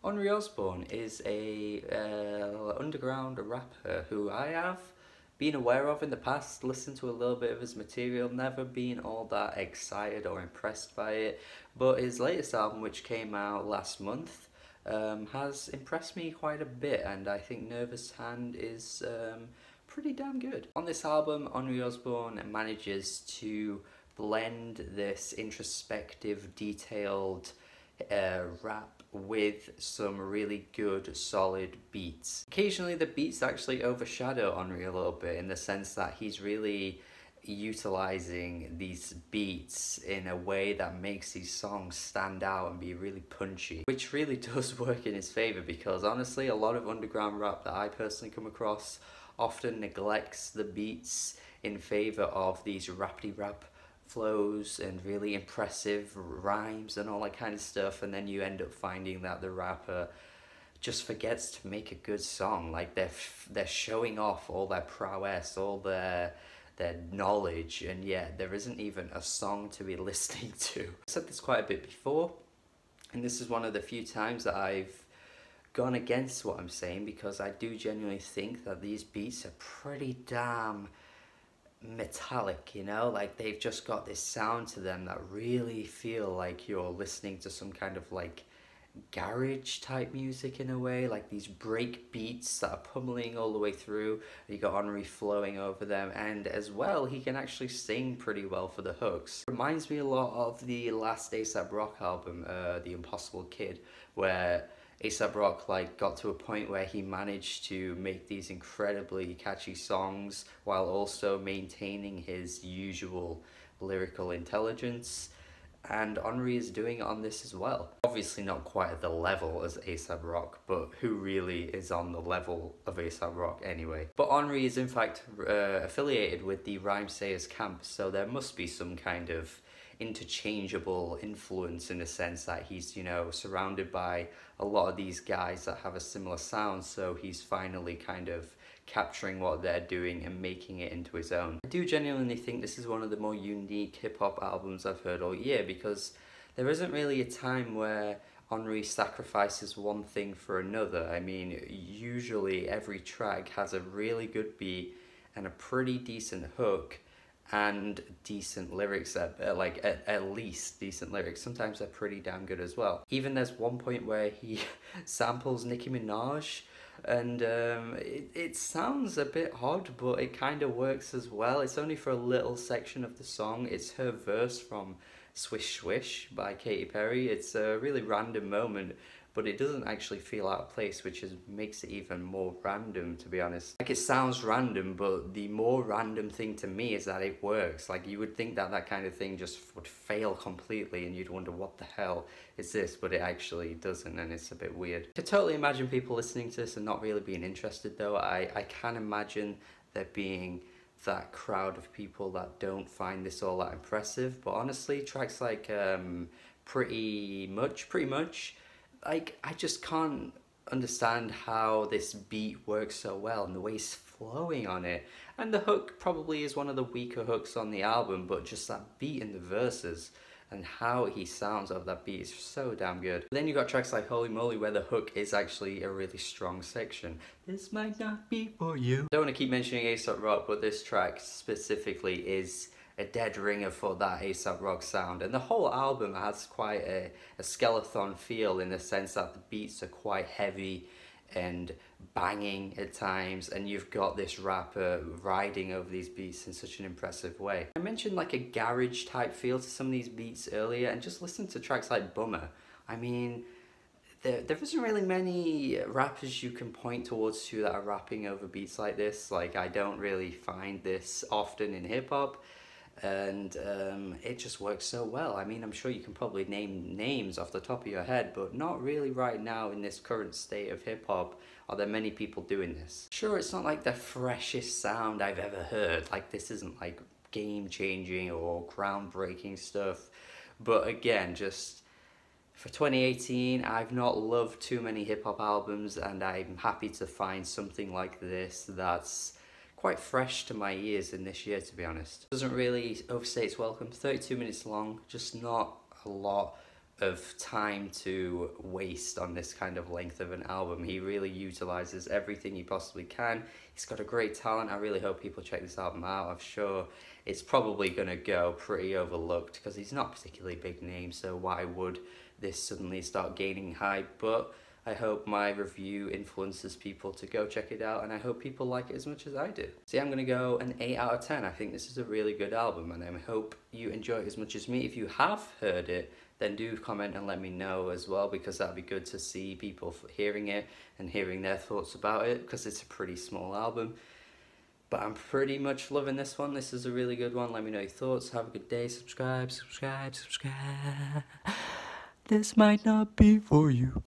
Onry Ozzborn is a underground rapper who I have been aware of in the past, listened to a little bit of his material, never been all that excited or impressed by it, but his latest album, which came out last month, has impressed me quite a bit, and I think Hvnd is pretty damn good. On this album, Onry Ozzborn manages to blend this introspective, detailed rap with some really good solid beats. Occasionally the beats actually overshadow Onry a little bit, in the sense that he's really utilizing these beats in a way that makes these songs stand out and be really punchy, which really does work in his favor, because honestly a lot of underground rap that I personally come across often neglects the beats in favor of these rappity rap flows and really impressive rhymes and all that kind of stuff, and then you end up finding that the rapper just forgets to make a good song. Like they're showing off all their prowess, all their knowledge, and yet there isn't even a song to be listening to. I've said this quite a bit before, and this is one of the few times that I've gone against what I'm saying, because I do genuinely think that these beats are pretty damn metallic, you know, like they've just got this sound to them that really feel like you're listening to some kind of like garage type music in a way, like these break beats that are pummeling all the way through. You got Onry flowing over them, and as well he can actually sing pretty well for the hooks. Reminds me a lot of the last A$AP Rock album, The Impossible Kid, where A$AP Rock like got to a point where he managed to make these incredibly catchy songs while also maintaining his usual lyrical intelligence, and Onry is doing it on this as well. Obviously not quite at the level as A$AP Rock, but who really is on the level of A$AP Rock anyway? But Onry is in fact affiliated with the Rhymesayers camp, so there must be some kind of interchangeable influence, in a sense that he's, you know, surrounded by a lot of these guys that have a similar sound, so he's finally kind of capturing what they're doing and making it into his own. I do genuinely think this is one of the more unique hip-hop albums I've heard all year, because there isn't really a time where Onry sacrifices one thing for another. I mean, usually every track has a really good beat and a pretty decent hook and decent lyrics, at least decent lyrics. Sometimes they're pretty damn good as well. Even there's one point where he samples Nicki Minaj, and it sounds a bit odd, but it kind of works as well. It's only for a little section of the song. It's her verse from Swish Swish by Katy Perry. It's a really random moment, but it doesn't actually feel out of place, which makes it even more random, to be honest. Like, it sounds random, but the more random thing to me is that it works. Like, you would think that that kind of thing just would fail completely and you'd wonder what the hell is this, but it actually doesn't, and it's a bit weird. I could totally imagine people listening to this and not really being interested though. I can imagine there being that crowd of people that don't find this all that impressive, but honestly, tracks like pretty much, like, I just can't understand how this beat works so well, and the way he's flowing on it. And the hook probably is one of the weaker hooks on the album, but just that beat in the verses and how he sounds over that beat is so damn good. But then you got tracks like Holy Moly, where the hook is actually a really strong section. This might not be for you. I don't want to keep mentioning A$AP Rock, but this track specifically is a dead ringer for that A$AP Rock sound, and the whole album has quite a skeleton feel, in the sense that the beats are quite heavy and banging at times, and you've got this rapper riding over these beats in such an impressive way. I mentioned like a garage type feel to some of these beats earlier, and just listen to tracks like Bummer. I mean, there isn't really many rappers you can point towards to that are rapping over beats like this. Like, I don't really find this often in hip-hop, and it just works so well. I mean, I'm sure you can probably name names off the top of your head, but not really right now in this current state of hip-hop are there many people doing this. Sure, it's not like the freshest sound I've ever heard, like this isn't like game-changing or groundbreaking stuff, but again, just for 2018, I've not loved too many hip-hop albums, and I'm happy to find something like this that's quite fresh to my ears in this year, to be honest. Doesn't really overstay its welcome. 32 minutes long, just not a lot of time to waste on this kind of length of an album. He really utilizes everything he possibly can. He's got a great talent. I really hope people check this album out. I'm sure it's probably going to go pretty overlooked because he's not a particularly big name, so why would this suddenly start gaining hype? But I hope my review influences people to go check it out, and I hope people like it as much as I do. So yeah, I'm going to go an 8 out of 10. I think this is a really good album, and I hope you enjoy it as much as me. If you have heard it, then do comment and let me know as well, because that'd be good to see people hearing it and hearing their thoughts about it, because it's a pretty small album. But I'm pretty much loving this one. This is a really good one. Let me know your thoughts. Have a good day. Subscribe. This might not be for you.